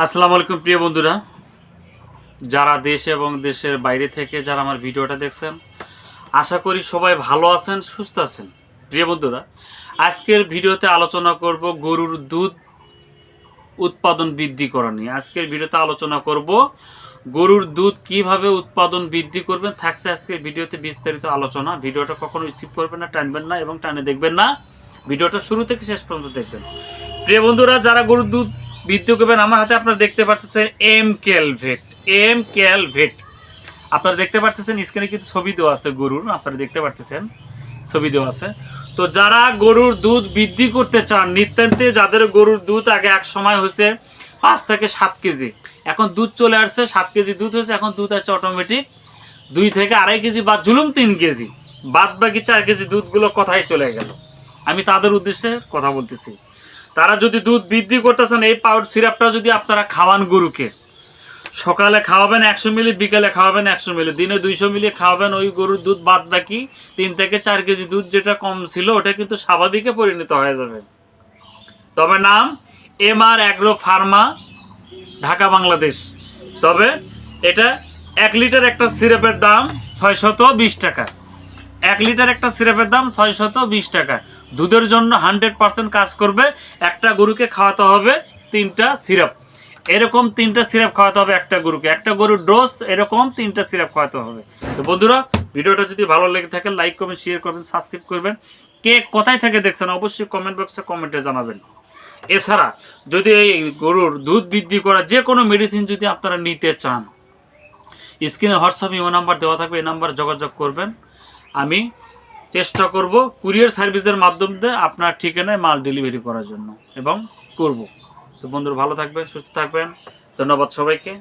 আসসালামু আলাইকুম প্রিয় বন্ধুরা, যারা দেশ এবং দেশের বাইরে থেকে যারা আমার ভিডিওটা দেখছেন, আশা করি সবাই ভালো আছেন, সুস্থ আছেন। প্রিয় বন্ধুরা, আজকের ভিডিওতে আলোচনা করব গরুর দুধ উৎপাদন বৃদ্ধি করা নিয়ে। আজকের ভিডিওতে আলোচনা করব গরুর দুধ কিভাবে উৎপাদন বৃদ্ধি করবেন। থাকছে আজকের ভিডিওতে বিস্তারিত আলোচনা। ভিডিওটা কখনো স্কিপ করবেন না, টানবেন না এবং টানে দেখবেন না। ভিডিওটা শুরু থেকে শেষ পর্যন্ত দেখবেন। প্রিয় বন্ধুরা, যারা গরুর দুধ বৃদ্ধি করবেন, আমার হাতে আপনারা দেখতে পাচ্ছেন এম ক্যালভেট। আপনারা দেখতে পাচ্ছেন স্ক্রিনে কিন্তু ছবি দেওয়া আছে গরুর, আপনারা দেখতে পাচ্ছেন ছবি দেওয়া আছে। তো যারা গরুর দুধ বৃদ্ধি করতে চান নিতান্তে, যাদের গরুর দুধ আগে এক সময় হয়েছে 5 থেকে 7 কেজি, এখন দুধ চলে আসছে 7 কেজি দুধ হয়েছে, এখন দুধ আছে অটোমেটিক 2 থেকে 2.5 কেজি বা জুলুম 3 কেজি, বাদ বাকি 4 কেজি দুধগুলো কোথায় চলে গেল। আমি তাদের উদ্দেশ্যে কথা বলতেছি। তারা যদি দুধ বৃদ্ধি করতে চান, এই পাউডার সিরাপটা যদি আপনারা খাওয়ান গরুকে, সকালে খাওয়াবেন 100 মিলি, বিকালে খাওয়াবেন 100 মিলি, দিনে 200 মিলি খাওয়াবেন, ওই গরুর দুধ বাদ বাকি 3 থেকে 4 কেজি দুধ যেটা কম ছিল ওটা কিন্তু স্বাভাবিকে পরিণত হয়ে যাবে। তবে নাম MR agro Pharma, Dhaka Bangladesh. তবে এটা 1 লিটার একটা সিরাপের দাম 620 টাকা। 1 লিটার একটা সিরাপের দাম 620 টাকা। দুধের জন্য 100% কাজ করবে। একটা গরুকে খাওয়াতে হবে 3টা সিরাপ, এরকম 3টা সিরাপ খাওয়াতে হবে একটা গরুকে। একটা গরুর ডোজ এরকম 3টা সিরাপ খাওয়াতে হবে। তো বন্ধুরা, ভিডিওটা যদি ভালো লেগে থাকে লাইক করবেন, শেয়ার করবেন, সাবস্ক্রাইব করবেন। কে কোথায় থেকে দেখছেন অবশ্যই কমেন্ট বক্সে কমেন্টে জানাবেন। এছাড়া যদি এই গরুর দুধ বৃদ্ধি করা যে কোনো মেডিসিন যদি আপনারা নিতে চান, স্ক্রিনে হোয়াটসঅ্যাপ ইমো নাম্বার দেওয়া থাকবে, এই নাম্বারে যোগাযোগ করবেন। আমি চেষ্টা করব কুরিয়ার সার্ভিসের মাধ্যমে আপনার ঠিকানায় মাল ডেলিভারি করার জন্য এবং করব। তো বন্ধুরা, ভালো থাকবেন, সুস্থ থাকবেন। ধন্যবাদ সবাইকে।